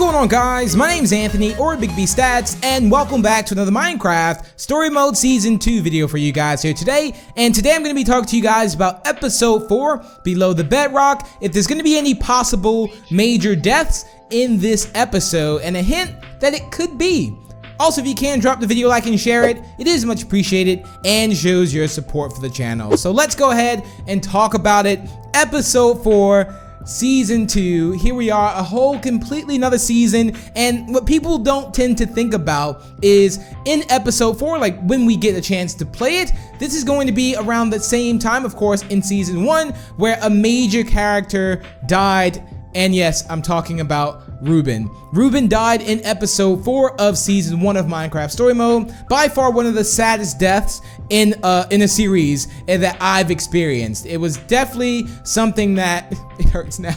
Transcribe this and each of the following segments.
going on, guys? My name's Anthony, or Big B Stats, and welcome back to another Minecraft Story Mode Season 2 video for you guys here today. And today I'm going to be talking to you guys about Episode 4, Below the Bedrock, if there's going to be any possible major deaths in this episode, and a hint that it could be. Also, if you can, drop the video like and share it. It is much appreciated and shows your support for the channel. So let's go ahead and talk about it. Episode 4. Season 2, here we are, a whole completely another season. And what people don't tend to think about is in episode 4, like when we get a chance to play it, this is going to be around the same time, of course, in season 1, where a major character died. And yes, I'm talking about Ruben. Ruben died in episode 4 of season 1 of Minecraft Story Mode. By far one of the saddest deaths in a series that I've experienced. It was definitely something that it hurts now.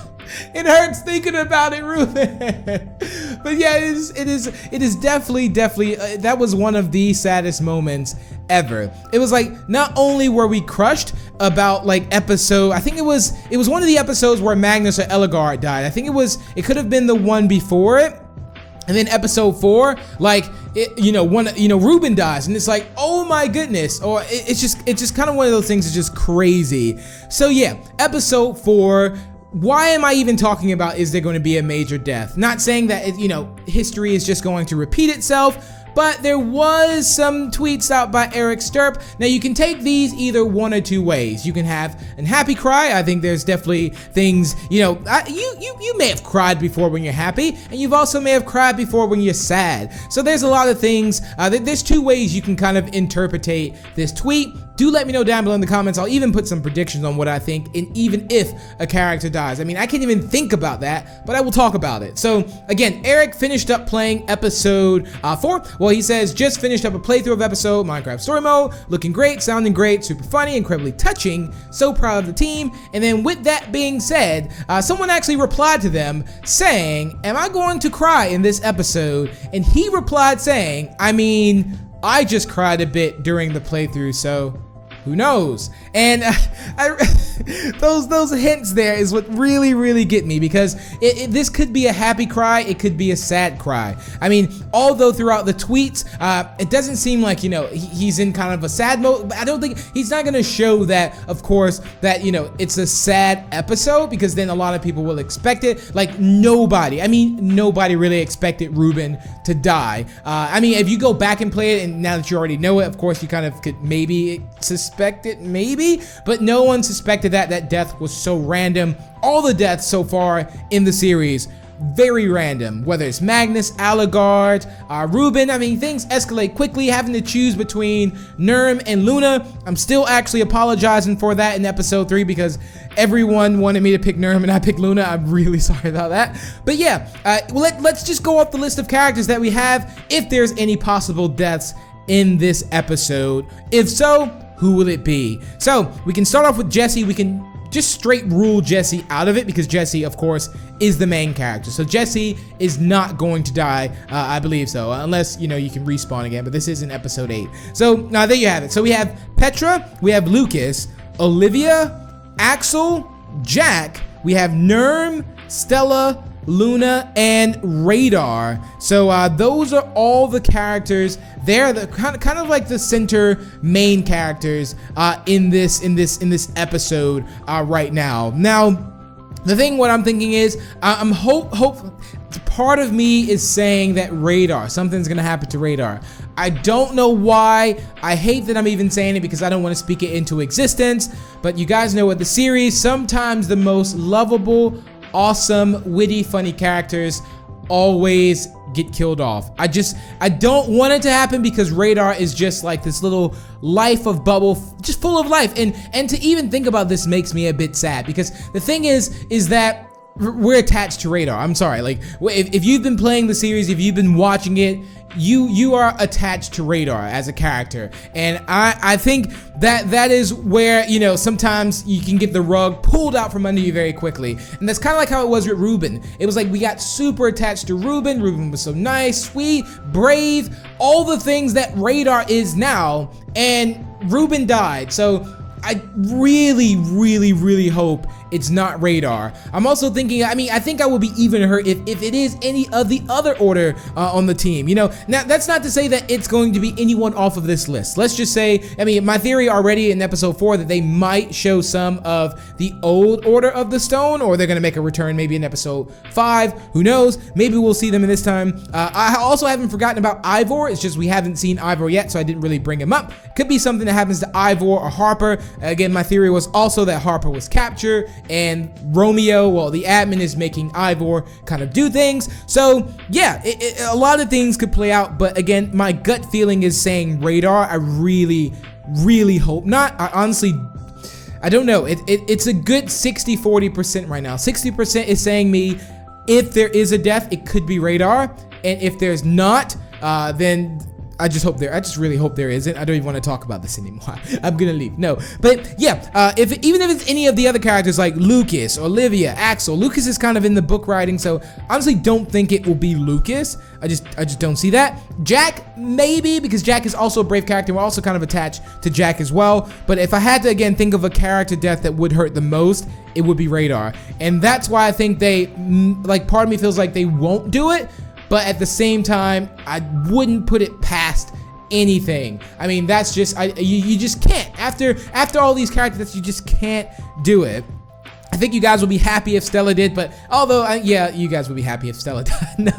It hurts thinking about it, Ruben. But yeah, it is definitely that was one of the saddest moments ever. It was like, not only were we crushed about like episode, I think it was one of the episodes where Magnus or Ellegaard died. I think it could have been the one before it. And then episode 4, like, Ruben dies, and it's like, oh my goodness, or it's just kind of one of those things that's just crazy. So yeah, episode 4. Why am I even talking about is there going to be a major death? Not saying that, history is just going to repeat itself, but there was some tweets out by Eric Sturp. Now you can take these either one or two ways. You can have an happy cry. I think there's definitely things, you may have cried before when you're happy, and you've also may have cried before when you're sad. So there's a lot of things. There's two ways you can kind of interpretate this tweet. Do let me know down below in the comments. I'll even put some predictions on what I think, and even if a character dies. I mean, I can't even think about that, but I will talk about it. So again, Eric finished up playing episode 4. Well, he says, just finished up a playthrough of episode Minecraft Story Mode. Looking great, sounding great, super funny, incredibly touching. So proud of the team. And then with that being said, someone actually replied to them saying, am I going to cry in this episode? And he replied saying, I mean, I just cried a bit during the playthrough, so who knows? And those hints there is what really get me, because this could be a happy cry, it could be a sad cry. I mean, although throughout the tweets, it doesn't seem like, he's in kind of a sad mode, but I don't think, he's not gonna show that, of course, that, it's a sad episode, because then a lot of people will expect it. Like, nobody really expected Ruben to die. I mean, if you go back and play it, and now that you already know it, of course, you kind of could maybe suspect it, maybe, but no one suspected that death was so random. All the deaths so far in the series, very random, whether it's Magnus, Ellegaard, Ruben. I mean, things escalate quickly, having to choose between Nurm and Luna. I'm still actually apologizing for that in episode 3, because everyone wanted me to pick Nurm and I picked Luna. I'm really sorry about that. But yeah, let's just go off the list of characters that we have, if there's any possible deaths in this episode. If so, who will it be? So we can start off with Jesse. We can just straight rule Jesse out of it, because Jesse, of course, is the main character. So Jesse is not going to die, I believe so, unless, you can respawn again, but this is in episode 8. So now there you have it. So we have Petra, we have Lucas, Olivia, Axel, Jack, we have Nurm, Stella, Luna, and Radar. So those are all the characters. They're the kind of like the center main characters in this episode right now. Now, the thing, what I'm thinking is, I'm part of me is saying that Radar, something's gonna happen to Radar. I don't know why. I hate that I'm even saying it, because I don't want to speak it into existence. But you guys know, with the series, sometimes the most lovable, awesome, witty, funny characters always get killed off. I don't want it to happen, because Radar is just like this little life of bubble, just full of life. And to even think about this makes me a bit sad, because the thing is that we're attached to Radar. I'm sorry, like, if you've been playing the series, if you've been watching it, you are attached to Radar as a character. And I think that is where, sometimes you can get the rug pulled out from under you very quickly. And that's kind of like how it was with Ruben. It was like we got super attached to Ruben. Ruben was so nice, sweet, brave, all the things that Radar is now, and Ruben died. So I really hope it's not Radar. I'm also thinking, I mean, I think I would be even hurt if it is any of the other Order on the team. You know, now that's not to say that it's going to be anyone off of this list. Let's just say, I mean, my theory already in episode 4 that they might show some of the old Order of the Stone, or they're gonna make a return maybe in episode 5. Who knows? Maybe we'll see them in this time. I also haven't forgotten about Ivor. It's just we haven't seen Ivor yet, so I didn't really bring him up. Could be something that happens to Ivor or Harper. Again, my theory was also that Harper was captured and Romeo, well, the admin is making Ivor kind of do things. So yeah, a lot of things could play out, but again, my gut feeling is saying Radar. I really hope not. I honestly, I don't know. It's a good 60-40% right now. 60% is saying me, if there is a death, it could be Radar, and if there's not, then I just really hope there isn't. I don't even want to talk about this anymore. I'm gonna leave. No, but yeah, even if it's any of the other characters like Lucas, Olivia, Axel. Lucas is kind of in the book writing, so honestly don't think it will be Lucas. I just don't see that. Jack, maybe, because Jack is also a brave character. We're also kind of attached to Jack as well. But if I had to again think of a character death that would hurt the most, it would be Radar, and that's why I think they like. Part of me feels like they won't do it. But at the same time, I wouldn't put it past anything. I mean, that's just, you just can't. After all these characters, you just can't do it. I think you guys will be happy if Stella did, but although, yeah, you guys would be happy if Stella died. No.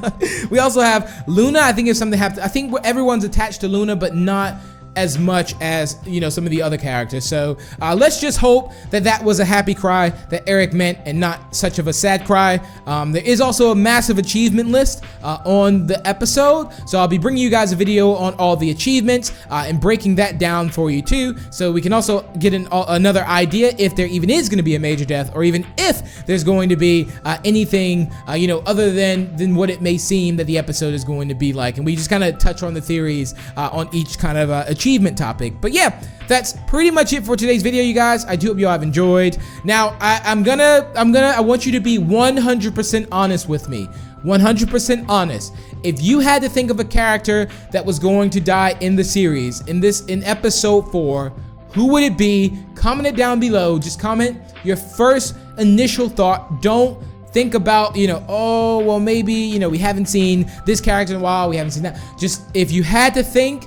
We also have Luna. I think if something happened, I think everyone's attached to Luna, but not as much as, you know, some of the other characters. So let's just hope that that was a happy cry that Eric meant and not such of a sad cry. There is also a massive achievement list on the episode, so I'll be bringing you guys a video on all the achievements and breaking that down for you too, so we can also get another idea if there even is going to be a major death, or even if there's going to be anything you know, other than what it may seem that the episode is going to be like. And we just kind of touch on the theories on each kind of achievement topic. But yeah, that's pretty much it for today's video, you guys. I do hope you all have enjoyed. Now, I want you to be 100% honest with me. 100% honest. If you had to think of a character that was going to die in the series, in episode 4, who would it be? Comment it down below. Just comment your first initial thought. Don't think about, you know, oh, well, maybe, you know, we haven't seen this character in a while, we haven't seen that. Just, if you had to think,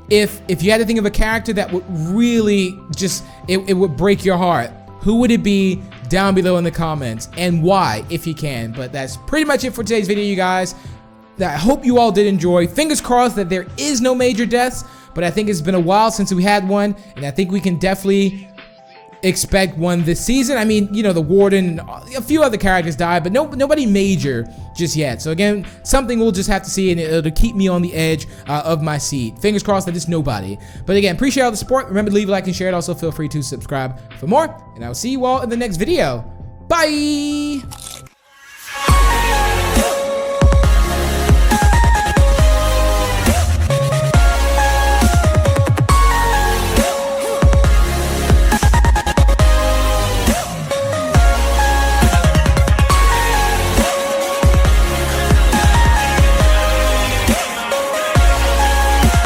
if you had to think of a character that would really just, it would break your heart, who would it be? Down below in the comments, and why, if you can. But that's pretty much it for today's video, you guys. I hope you all did enjoy. Fingers crossed that there is no major deaths, but I think it's been a while since we had one, and I think we can definitely expect one this season. I mean, you know, the Warden, a few other characters died, but nobody major just yet. So again, something we'll just have to see, and it'll keep me on the edge of my seat. Fingers crossed that it's nobody. But again, appreciate all the support. Remember to leave a like and share it. Also, feel free to subscribe for more, and I'll see you all in the next video. Bye!